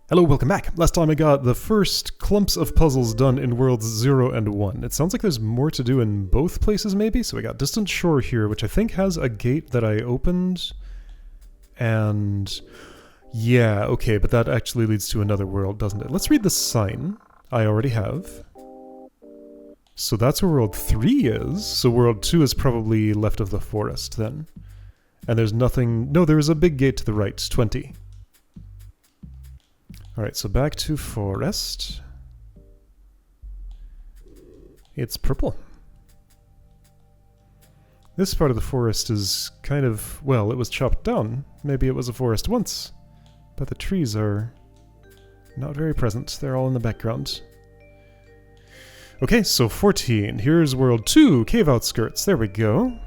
Hello, welcome back. Last time I got the first clumps of puzzles done in worlds 0 and 1. It sounds like there's more to do in both places maybe. So we got Distant Shore here, which I think has a gate that I opened. And yeah, okay, but that actually leads to another world, doesn't it? Let's read the sign. I already have. So that's where world 3 is. So world 2 is probably left of the forest then. And there's nothing... No, there is a big gate to the right, 20. Alright, so back to forest. It's purple. This part of the forest is kind of, well, it was chopped down. Maybe it was a forest once. But the trees are not very present. They're all in the background. Okay, so 14. Here's world 2, cave outskirts. There we go.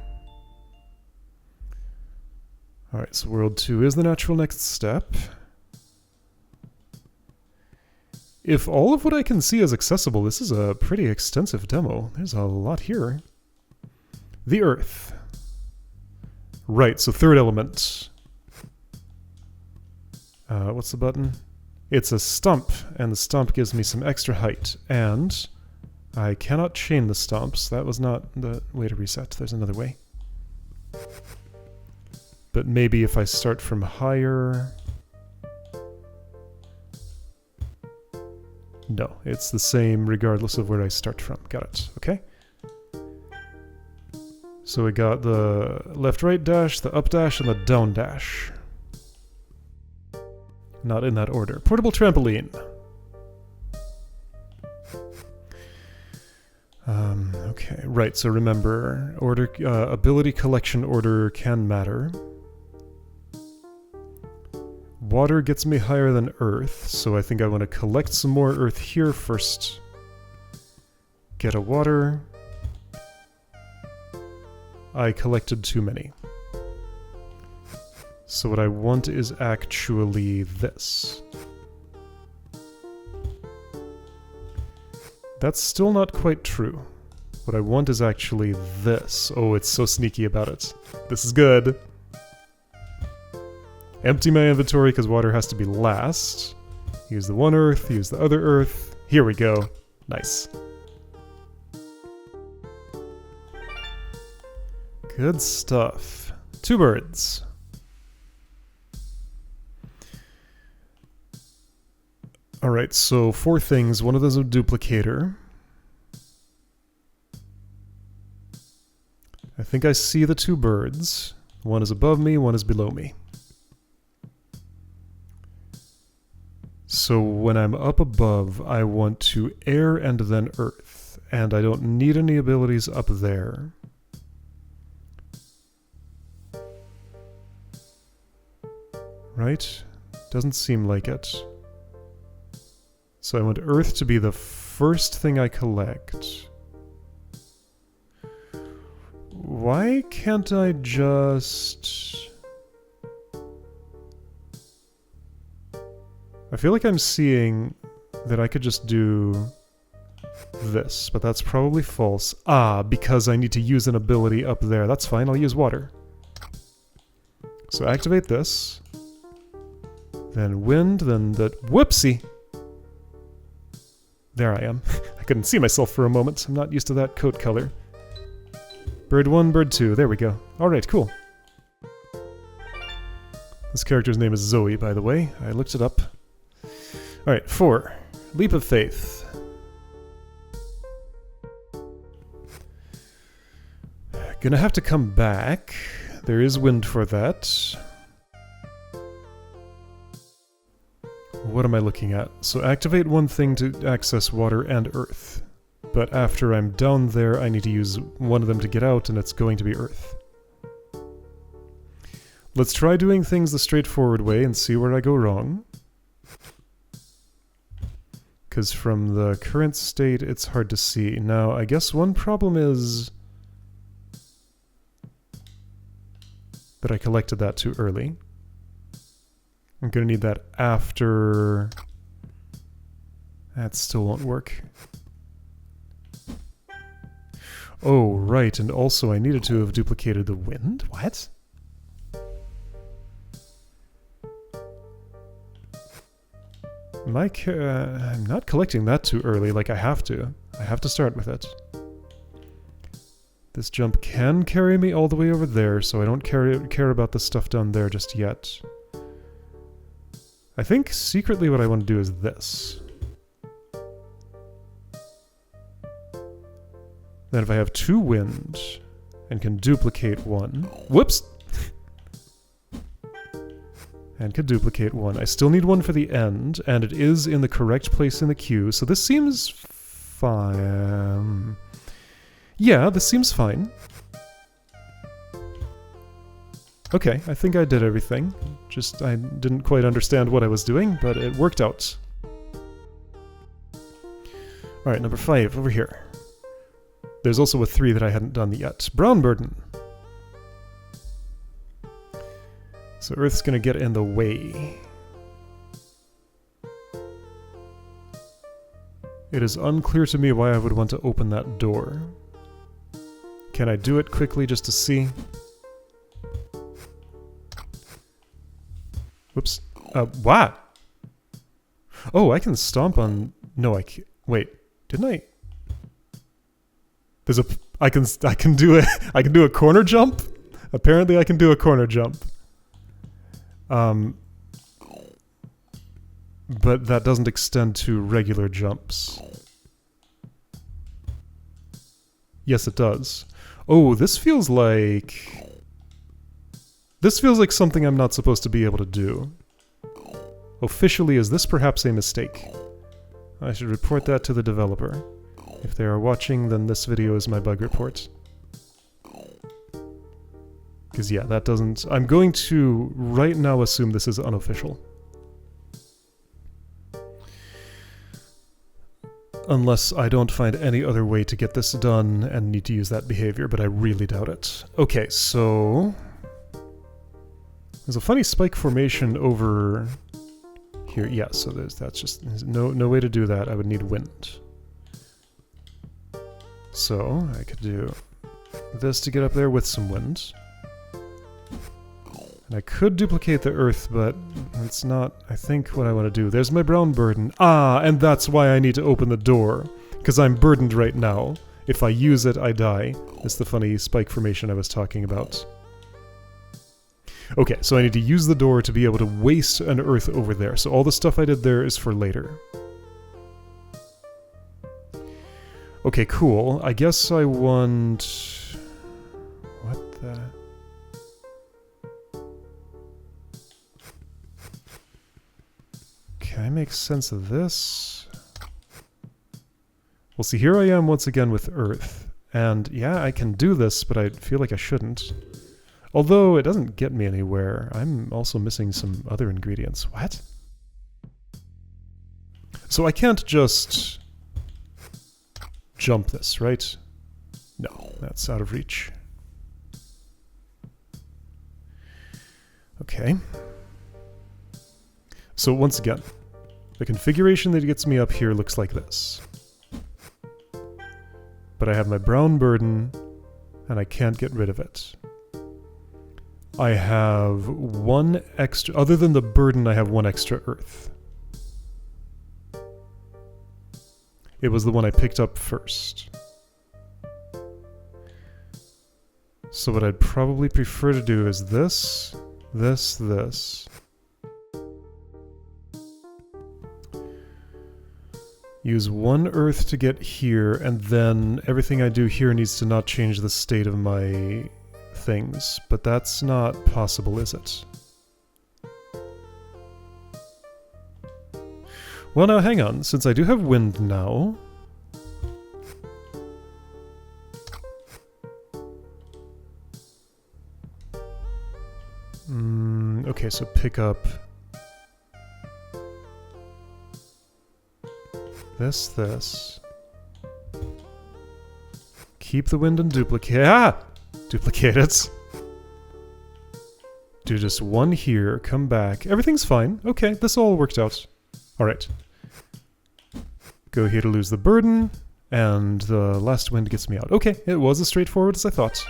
Alright, so world 2 is the natural next step. If all of what I can see is accessible, this is a pretty extensive demo. There's a lot here. The Earth. Right, so third element. What's the button? It's a stump, and the stump gives me some extra height. And I cannot chain the stumps. That was not the way to reset. There's another way. But maybe if I start from higher... No, it's the same regardless of where I start from. Got it. Okay. So we got the left-right dash, the up dash, and the down dash. Not in that order. Portable trampoline. Okay, right, so remember, order, ability collection order can matter. Water gets me higher than Earth, so I think I want to collect some more Earth here first. Get a water. I collected too many. So what I want is actually this. That's still not quite true. What I want is actually this. Oh, it's so sneaky about it. This is good. Empty my inventory because water has to be last. Use the one Earth, use the other Earth. Here we go. Nice. Good stuff. 2 birds. Alright, so 4 things. One of them is a duplicator. I think I see the 2 birds. One is above me, one is below me. So when I'm up above, I want to air and then earth, and I don't need any abilities up there. Right? Doesn't seem like it. So I want earth to be the first thing I collect. Why can't I just... I feel like I'm seeing that I could just do this, but that's probably false. Ah, because I need to use an ability up there. That's fine, I'll use water. So activate this. Then wind, then the... Whoopsie! There I am. I couldn't see myself for a moment. I'm not used to that coat color. Bird 1, bird 2. There we go. Alright, cool. This character's name is Zoe, by the way. I looked it up. Alright, 4. Leap of Faith. Gonna have to come back. There is wind for that. What am I looking at? So activate one thing to access water and earth. But after I'm down there, I need to use one of them to get out, and it's going to be earth. Let's try doing things the straightforward way and see where I go wrong. Because from the current state, it's hard to see. Now, I guess one problem is that I collected that too early. I'm going to need that after... That still won't work. Oh, right, and also I needed to have duplicated the wind? What? I'm not collecting that too early, like I have to. I have to start with it. This jump can carry me all the way over there, so I don't care about the stuff down there just yet. I think secretly what I want to do is this. Then if I have 2 wind and can duplicate 1... Whoops! And can duplicate 1. I still need 1 for the end, and it is in the correct place in the queue, so this seems fine. Yeah, this seems fine. Okay, I think I did everything. Just, I didn't quite understand what I was doing, but it worked out. Alright, number 5, over here. There's also a 3 that I hadn't done yet. Brown burden. So Earth's gonna get in the way. It is unclear to me why I would want to open that door. Can I do it quickly just to see? Whoops. What? Oh, I can stomp on... No, I can't... Wait, didn't I... There's a... I can do a corner jump? Apparently I can do a corner jump. But that doesn't extend to regular jumps. Yes, it does. Oh, this feels like... This feels like something I'm not supposed to be able to do. Officially, is this perhaps a mistake? I should report that to the developer. If they are watching, then this video is my bug report. Because yeah, that doesn't... I'm going to right now assume this is unofficial. Unless I don't find any other way to get this done and need to use that behavior, but I really doubt it. Okay, so... There's a funny spike formation over here. Yeah, so that's just... There's no way to do that. I would need wind. So, I could do this to get up there with some wind. And I could duplicate the earth, but that's not, I think, what I want to do. There's my brown burden. Ah, and that's why I need to open the door. Because I'm burdened right now. If I use it, I die. That's the funny spike formation I was talking about. Okay, so I need to use the door to be able to waste an earth over there. So all the stuff I did there is for later. Okay, cool. I guess I want... What the... Can I make sense of this? Well, see, here I am once again with Earth. And yeah, I can do this, but I feel like I shouldn't. Although it doesn't get me anywhere. I'm also missing some other ingredients. What? So I can't just jump this, right? No, that's out of reach. Okay. So once again, the configuration that gets me up here looks like this. But I have my brown burden, and I can't get rid of it. I have one extra... Other than the burden, I have one extra earth. It was the one I picked up first. So what I'd probably prefer to do is this, this. Use one earth to get here, and then everything I do here needs to not change the state of my things. But that's not possible, is it? Well, now hang on. Since I do have wind now... okay, so pick up... this. Keep the wind and duplicate. Ah! Duplicate it. Do just one here, come back. Everything's fine. Okay, this all worked out. Alright. Go here to lose the burden, and the last wind gets me out. Okay, it was as straightforward as I thought.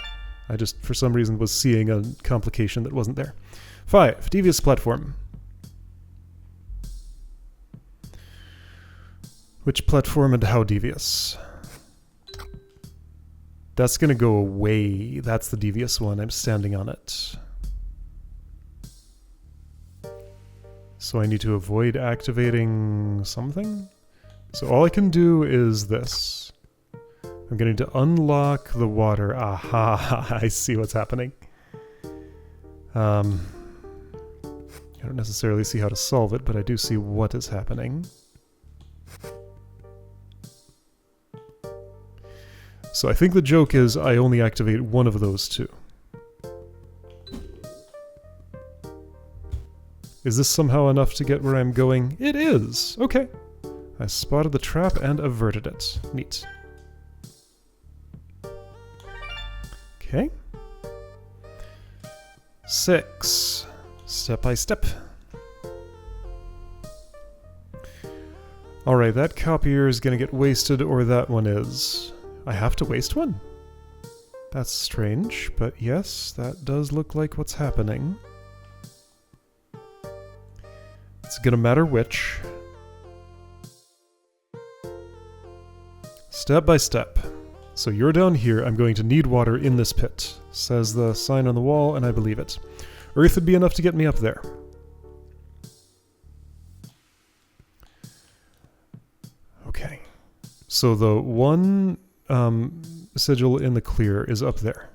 I just, for some reason, was seeing a complication that wasn't there. 5. Devious platform. Which platform and how devious? That's gonna go away. That's the devious one. I'm standing on it. So I need to avoid activating something? So all I can do is this. I'm going to unlock the water. Aha, I see what's happening. I don't necessarily see how to solve it, but I do see what is happening. So I think the joke is I only activate one of those two. Is this somehow enough to get where I'm going? It is! Okay. I spotted the trap and averted it. Neat. Okay. 6. Step by step. Alright, that copier is gonna get wasted, or that one is. I have to waste one? That's strange, but yes, that does look like what's happening. It's gonna matter which. Step by step. So you're down here, I'm going to need water in this pit, says the sign on the wall, and I believe it. Earth would be enough to get me up there. Okay. So the one sigil in the clear is up there.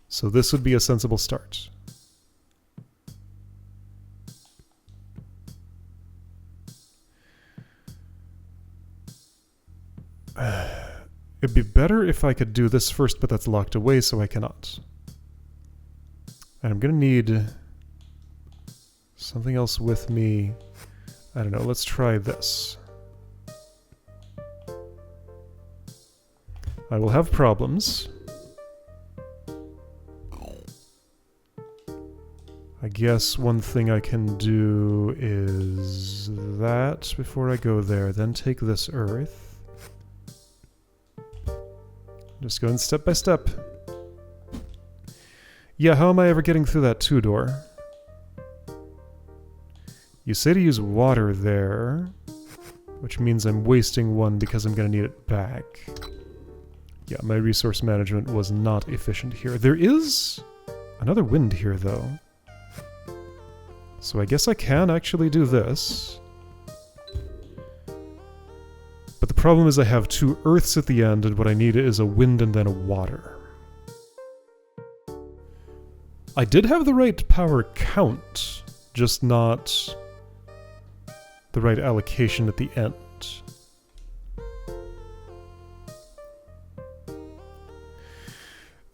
So this would be a sensible start. It'd be better if I could do this first, but that's locked away, so I cannot. And I'm gonna need something else with me. I don't know, let's try this. I will have problems. I guess one thing I can do is that before I go there, then take this earth. Just going step by step. Yeah, how am I ever getting through that 2-door? You say to use water there, which means I'm wasting one because I'm going to need it back. Yeah, my resource management was not efficient here. There is another wind here, though. So I guess I can actually do this. But the problem is I have 2 earths at the end, and what I need is a wind and then a water. I did have the right power count, just not the right allocation at the end.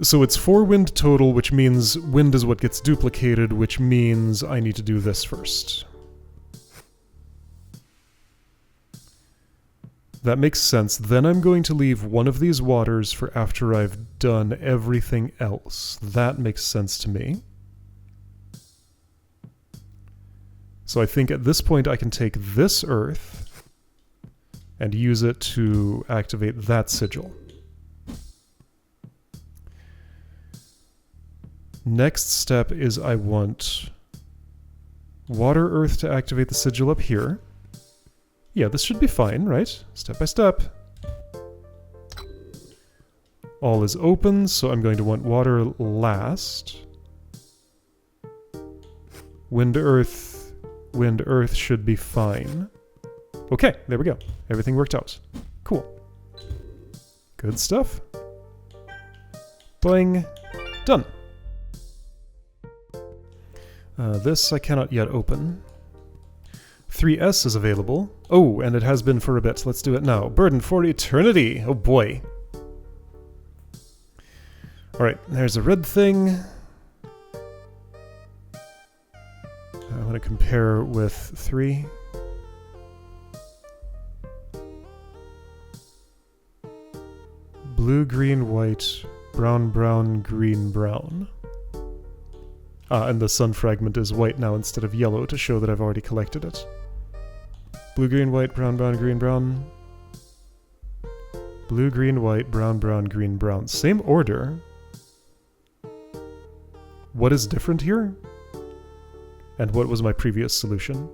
So it's 4 wind total, which means wind is what gets duplicated, which means I need to do this first. That makes sense. Then I'm going to leave one of these waters for after I've done everything else. That makes sense to me. So I think at this point I can take this earth and use it to activate that sigil. Next step is I want water earth to activate the sigil up here. Yeah, this should be fine, right? Step by step. All is open, so I'm going to want water last. Wind earth should be fine. Okay, there we go. Everything worked out. Cool. Good stuff. Boing. Done. This I cannot yet open. 3S is available. Oh, and it has been for a bit. Let's do it now. Burden for eternity. Oh boy. Alright, there's a red thing. I want to compare with 3. Blue, green, white, brown, brown, green, brown. And the sun fragment is white now instead of yellow to show that I've already collected it. Blue, green, white, brown, brown, green, brown. Blue, green, white, brown, brown, green, brown. Same order. What is different here? And what was my previous solution?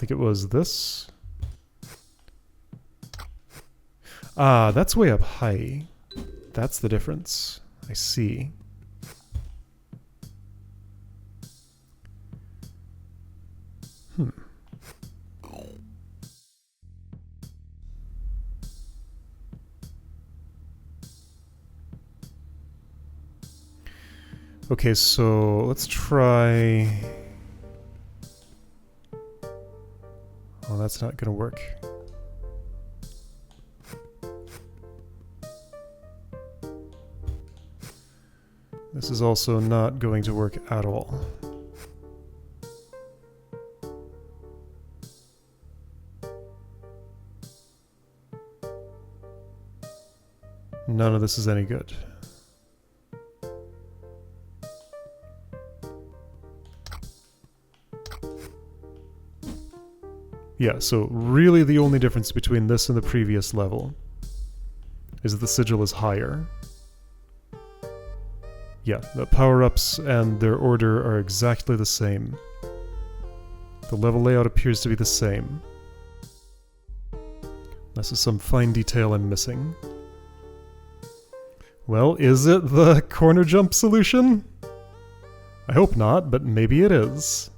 think it was this. Ah, that's way up high. That's the difference. I see. Okay, so let's try... Oh, that's not gonna work. This is also not going to work at all. None of this is any good. Yeah, so really the only difference between this and the previous level is that the sigil is higher. Yeah, the power-ups and their order are exactly the same. The level layout appears to be the same. This is some fine detail I'm missing. Well, is it the corner jump solution? I hope not, but maybe it is.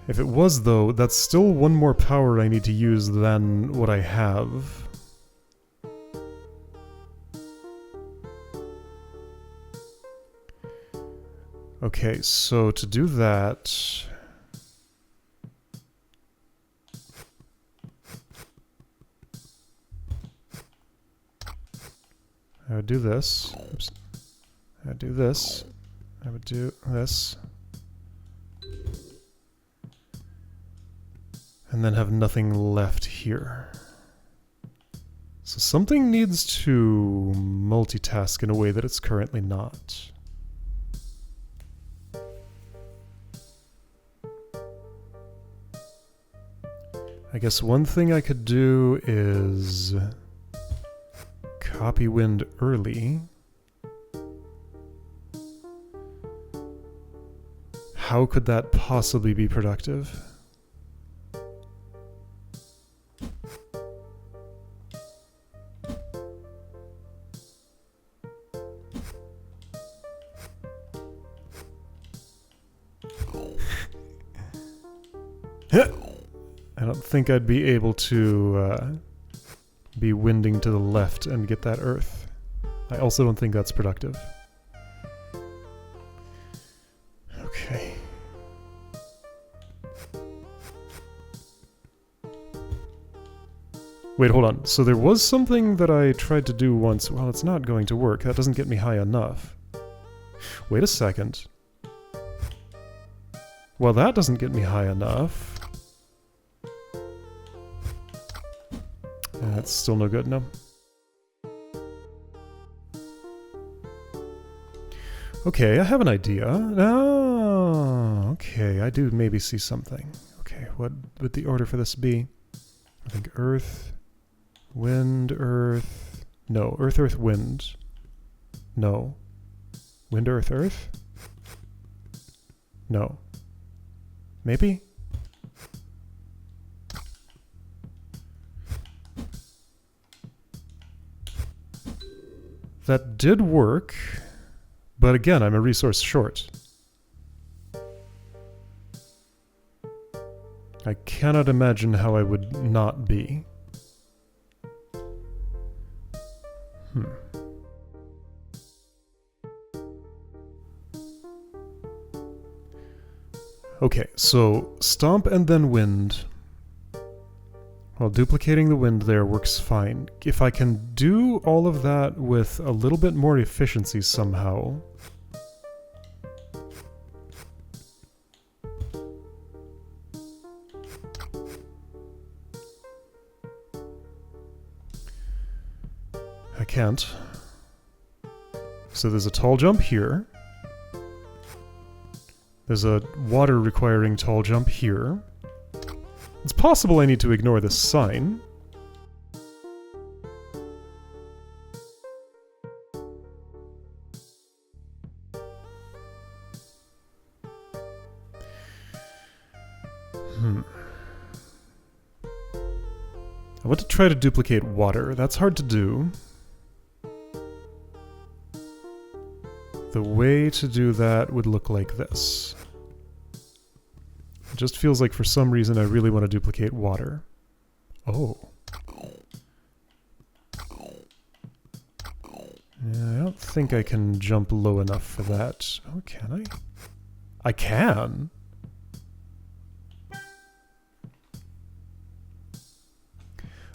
If it was, though, that's still one more power I need to use than what I have. Okay, so to do that... I would do this. Oops. I would do this. I would do this. And then have nothing left here. So something needs to multitask in a way that it's currently not. I guess one thing I could do is copy wind early. How could that possibly be productive? I don't think I'd be able to be winding to the left and get that earth. I also don't think that's productive. Okay. Wait, hold on. So there was something that I tried to do once. Well, it's not going to work. That doesn't get me high enough. Wait a second. Well, that doesn't get me high enough. That's still no good, no. Okay, I have an idea. Oh, okay, I do maybe see something. Okay, what would the order for this be? I think earth, wind, earth... No, earth, earth, wind. No. Wind, earth, earth? No. Maybe? That did work, but again, I'm a resource short. I cannot imagine how I would not be. Okay, so stomp and then wind. Well, duplicating the wind there works fine. If I can do all of that with a little bit more efficiency somehow... I can't. So there's a tall jump here. There's a water requiring tall jump here. It's possible I need to ignore this sign. I want to try to duplicate water. That's hard to do. The way to do that would look like this. It just feels like for some reason I really want to duplicate water. Oh. Yeah, I don't think I can jump low enough for that. Oh, can I? I can!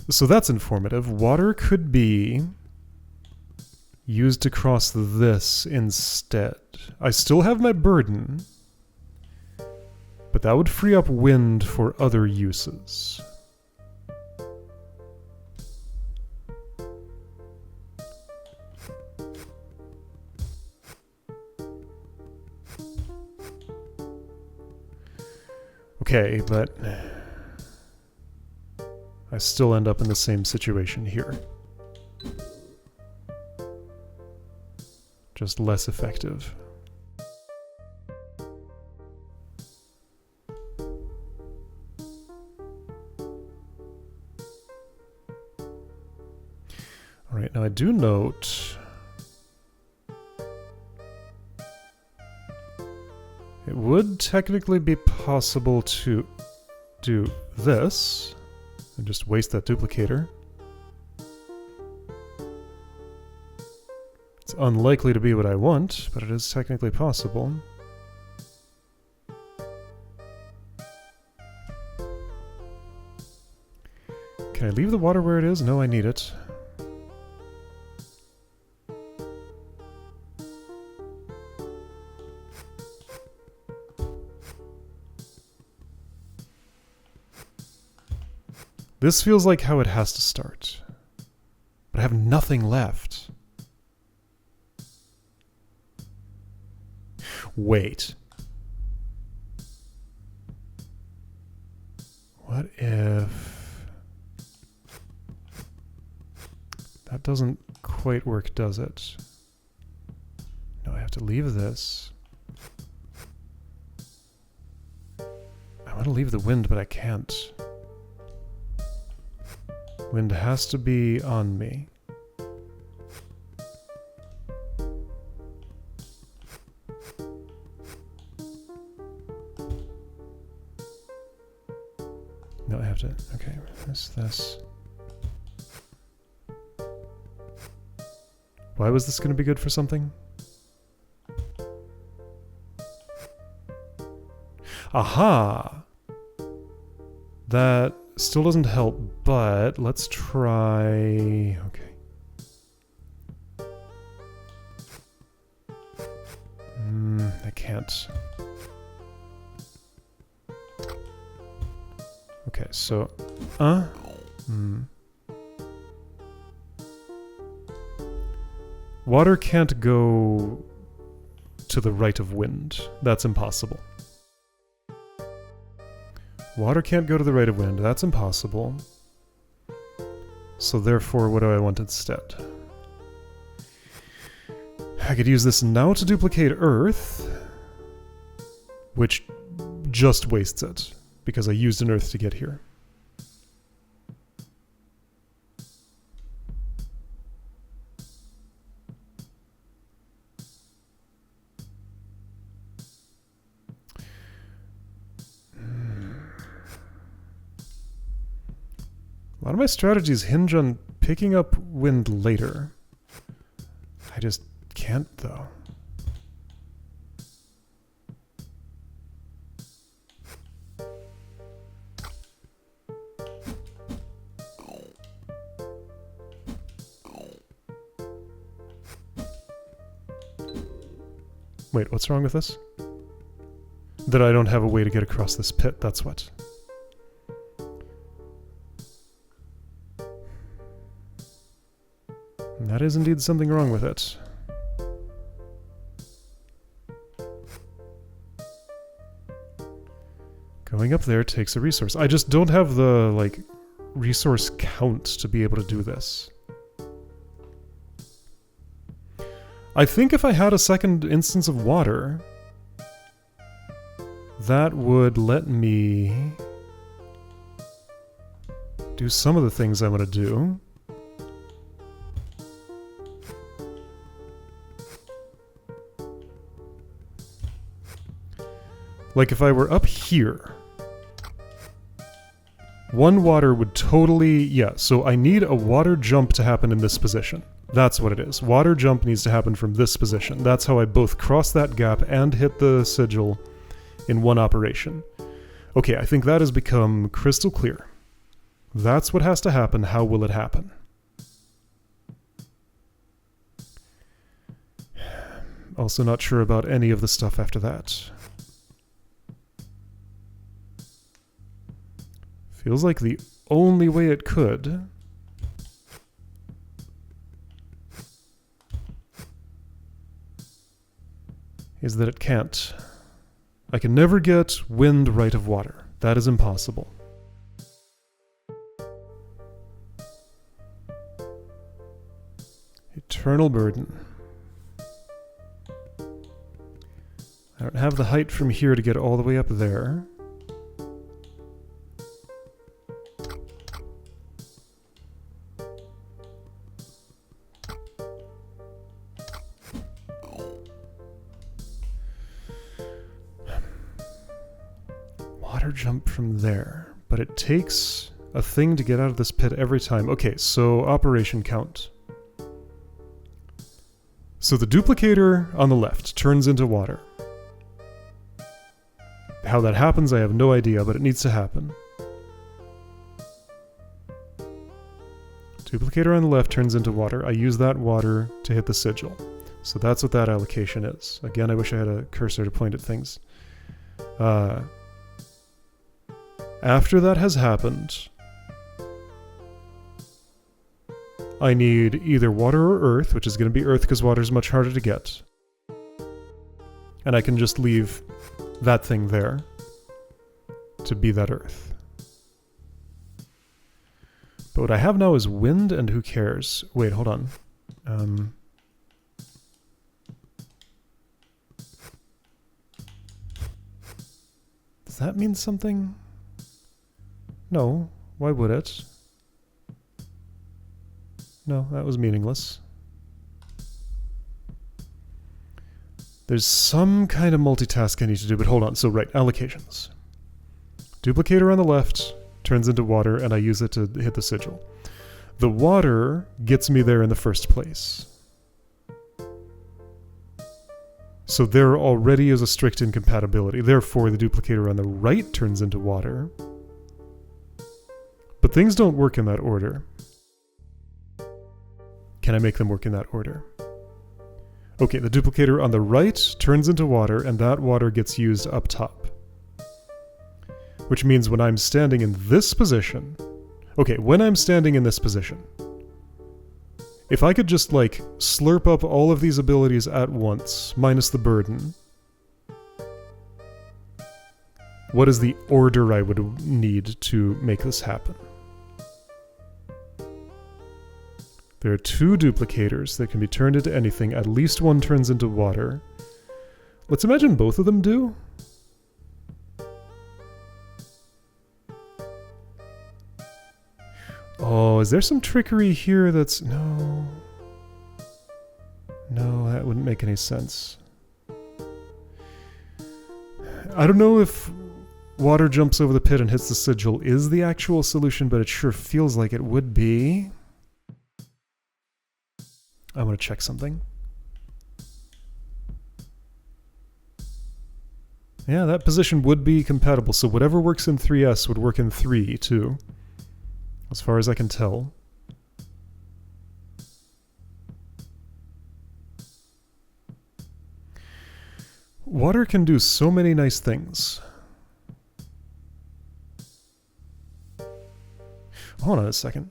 So that's informative. Water could be used to cross this instead. I still have my burden, but that would free up wind for other uses. Okay, but I still end up in the same situation here. Just less effective. Alright, now I do note it would technically be possible to do this and just waste that duplicator. It's unlikely to be what I want, but it is technically possible. Can I leave the water where it is? No, I need it. This feels like how it has to start. But I have nothing left. Wait. What if... That doesn't quite work, does it? No, I have to leave this. I want to leave the wind, but I can't. Wind has to be on me. No, I have to... Okay, this. Why was this going to be good for something? Aha! That still doesn't help, but let's try... Okay. I can't. Okay, so... Water can't go to the right of wind. That's impossible. Water can't go to the right of wind. That's impossible. So therefore, what do I want instead? I could use this now to duplicate Earth, which just wastes it, because I used an Earth to get here. A lot of my strategies hinge on picking up wind later. I just can't, though. Wait, what's wrong with this? That I don't have a way to get across this pit, that's what. That is indeed something wrong with it. Going up there takes a resource. I just don't have the, like, resource count to be able to do this. I think if I had a second instance of water, that would let me do some of the things I want to do. Like if I were up here, one water would totally, yeah, so I need a water jump to happen in this position. That's what it is. Water jump needs to happen from this position. That's how I both cross that gap and hit the sigil in one operation. Okay, I think that has become crystal clear. That's what has to happen. How will it happen? Also not sure about any of the stuff after that. Feels like the only way it could is that it can't. I can never get wind right of water. That is impossible. Eternal burden. I don't have the height from here to get all the way up there. Jump from there, but it takes a thing to get out of this pit every time. Okay, so operation count. So the duplicator on the left turns into water. How that happens, I have no idea, but it needs to happen. Duplicator on the left turns into water. I use that water to hit the sigil. So that's what that allocation is. Again, I wish I had a cursor to point at things. After that has happened, I need either water or earth, which is going to be earth because water is much harder to get. And I can just leave that thing there to be that earth. But what I have now is wind, and who cares? Wait, hold on. Does that mean something? No, why would it? No, that was meaningless. There's some kind of multitask I need to do, but hold on. So right, allocations. Duplicator on the left turns into water, and I use it to hit the sigil. The water gets me there in the first place. So there already is a strict incompatibility. Therefore, the duplicator on the right turns into water. But things don't work in that order. Can I make them work in that order? Okay, the duplicator on the right turns into water, and that water gets used up top. Which means when I'm standing in this position... Okay, when I'm standing in this position, if I could just, like, slurp up all of these abilities at once, minus the burden, what is the order I would need to make this happen? There are two duplicators that can be turned into anything. At least one turns into water. Let's imagine both of them do. Oh, is there some trickery here that's... No. No, that wouldn't make any sense. I don't know if water jumps over the pit and hits the sigil is the actual solution, but it sure feels like it would be. I want to check something. Yeah, that position would be compatible, so whatever works in 3S would work in 3, too. As far as I can tell. Water can do so many nice things. Hold on a second.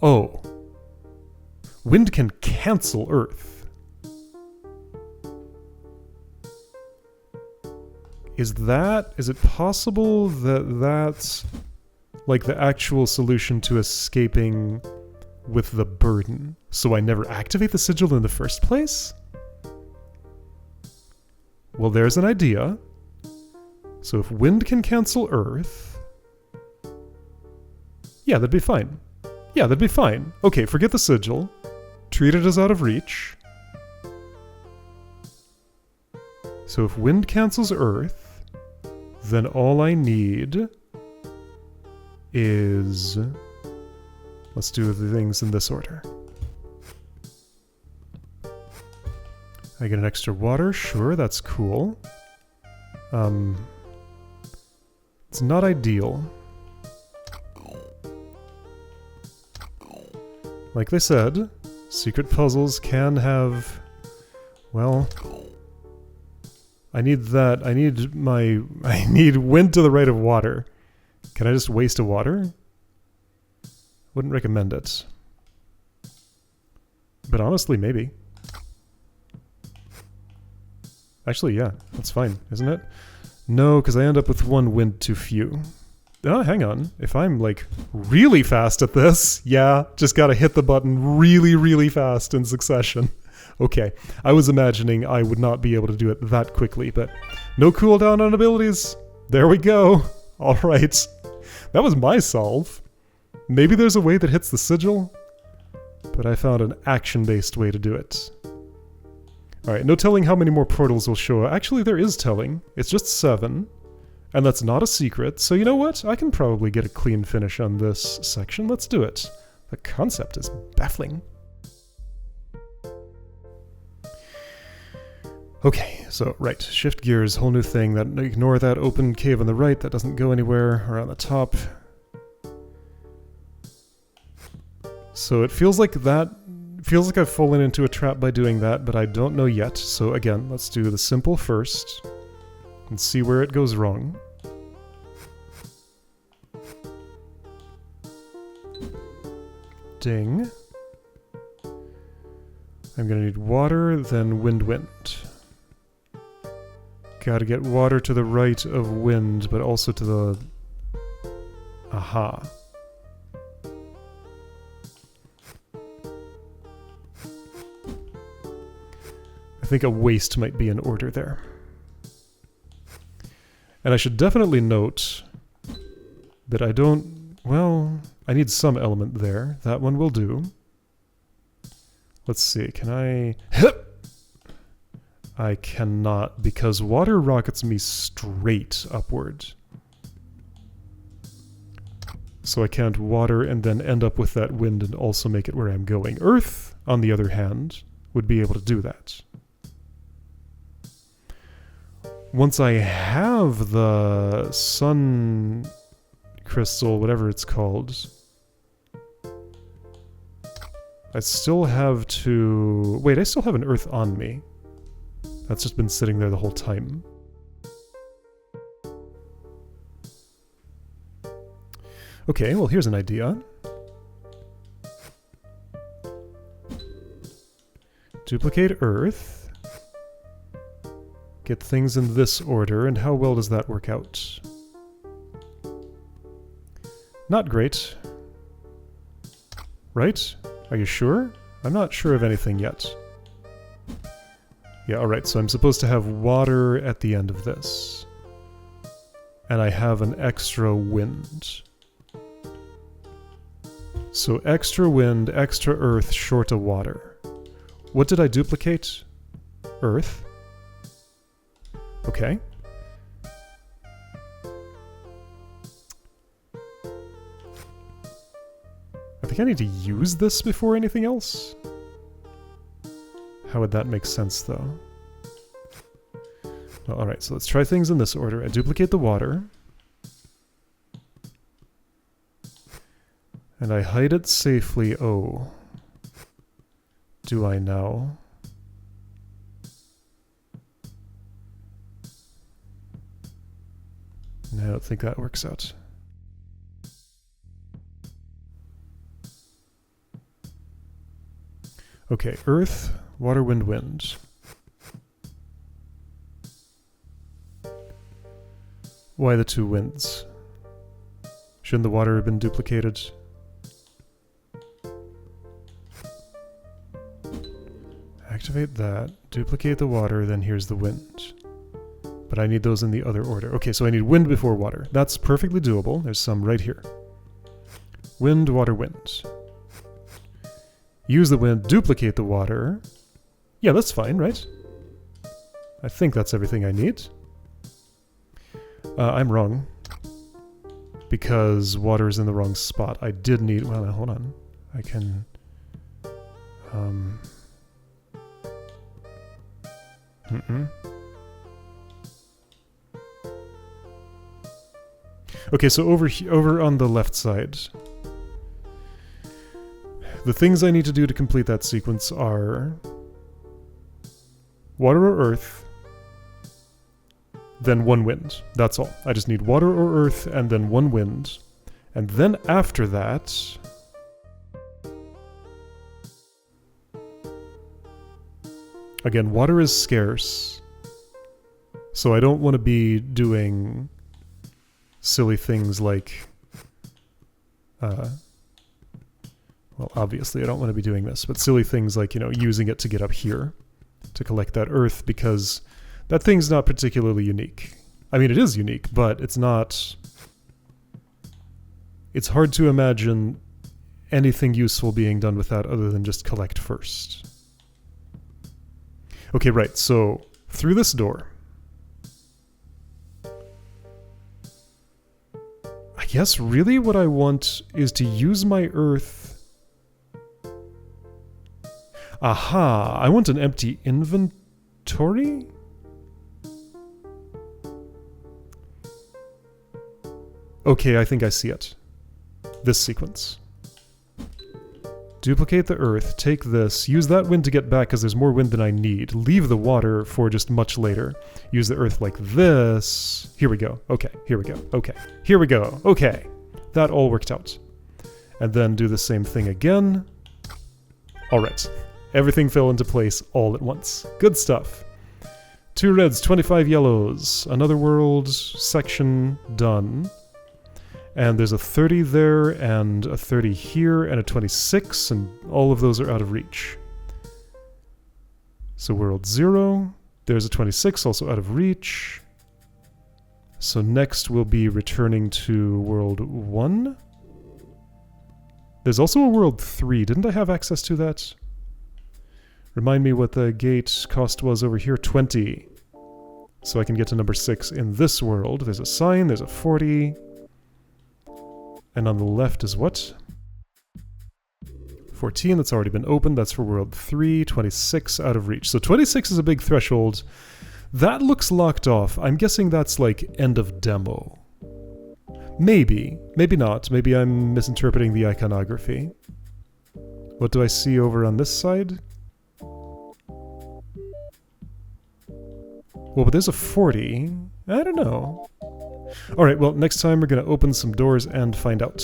Oh. Wind can cancel Earth. Is it possible that that's like the actual solution to escaping with the burden? So I never activate the sigil in the first place? Well, there's an idea. So if wind can cancel earth... Yeah, that'd be fine. Yeah, that'd be fine. Okay, forget the sigil. Treat it as out of reach. So if wind cancels earth, then all I need is... Let's do the things in this order. I get an extra water, sure, that's cool. It's not ideal. Like they said, secret puzzles can have... Well... I need that. I need wind to the right of water. Can I just waste a water? Wouldn't recommend it. But honestly, maybe. Actually, yeah, that's fine, isn't it? No, because I end up with one wind too few. Oh, hang on. If I'm, like, really fast at this, yeah, just gotta hit the button really, really fast in succession. Okay, I was imagining I would not be able to do it that quickly, but no cooldown on abilities. There we go. All right. That was my solve. Maybe there's a way that hits the sigil, but I found an action-based way to do it. All right, no telling how many more portals will show. Actually, there is telling. It's just 7, and that's not a secret, so you know what? I can probably get a clean finish on this section. Let's do it. The concept is baffling. Okay, so, right, shift gears, whole new thing. That ignore that open cave on the right, that doesn't go anywhere, around the top. So it feels like I've fallen into a trap by doing that, but I don't know yet. So again, let's do the simple first, and see where it goes wrong. Ding. I'm gonna need water, then wind. Gotta get water to the right of wind, but also to the... Aha. I think a waste might be in order there. And I should definitely note that I don't... Well, I need some element there. That one will do. Let's see, can I... I cannot, because water rockets me straight upward. So I can't water and then end up with that wind and also make it where I'm going. Earth, on the other hand, would be able to do that. Once I have the sun crystal, whatever it's called, I still have to... Wait, I still have an earth on me. That's just been sitting there the whole time. Okay, well here's an idea. Duplicate earth. Get things in this order, and how well does that work out? Not great. Right? Are you sure? I'm not sure of anything yet. Yeah, alright, so I'm supposed to have water at the end of this. And I have an extra wind. So extra wind, extra earth, short of water. What did I duplicate? Earth. Okay. I think I need to use this before anything else. How would that make sense, though? Well, alright, so let's try things in this order. I duplicate the water. And I hide it safely. Oh. Do I now? No, I don't think that works out. Okay, earth, water, wind. Why the two winds? Shouldn't the water have been duplicated? Activate that, duplicate the water, then here's the wind. But I need those in the other order. Okay, so I need wind before water. That's perfectly doable. There's some right here. Wind, water, wind. Use the wind, duplicate the water. Yeah, that's fine, right? I think that's everything I need. I'm wrong. Because water is in the wrong spot. I did need... Well, hold on. I can... Okay, so over on the left side, the things I need to do to complete that sequence are water or earth, then one wind. That's all. I just need water or earth and then one wind. And then after that... Again, water is scarce, so I don't want to be doing silly things like, well, obviously I don't want to be doing this, but silly things like, you know, using it to get up here to collect that earth, because that thing's not particularly unique. I mean, it is unique, but it's not... It's hard to imagine anything useful being done with that other than just collect first. Okay, right, so through this door. I guess really what I want is to use my earth. Aha, I want an empty inventory? Okay, I think I see it. This sequence. Duplicate the earth, take this, use that wind to get back because there's more wind than I need. Leave the water for just much later. Use the earth like this. Here we go. Okay, here we go. Okay, here we go. Okay, that all worked out. And then do the same thing again. Alright, everything fell into place all at once. Good stuff. 2 reds, 25 yellows. Another world section done. And there's a 30 there, and a 30 here, and a 26, and all of those are out of reach. So world 0, there's a 26, also out of reach. So next we'll be returning to world 1. There's also a world 3, didn't I have access to that? Remind me what the gate cost was over here, 20. So I can get to number 6 in this world. There's a sign, there's a 40... And on the left is what? 14, that's already been opened. That's for world 3. 26 out of reach. So 26 is a big threshold. That looks locked off. I'm guessing that's like end of demo. Maybe. Maybe not. Maybe I'm misinterpreting the iconography. What do I see over on this side? Well, but there's a 40. I don't know. Alright, well, next time we're going to open some doors and find out.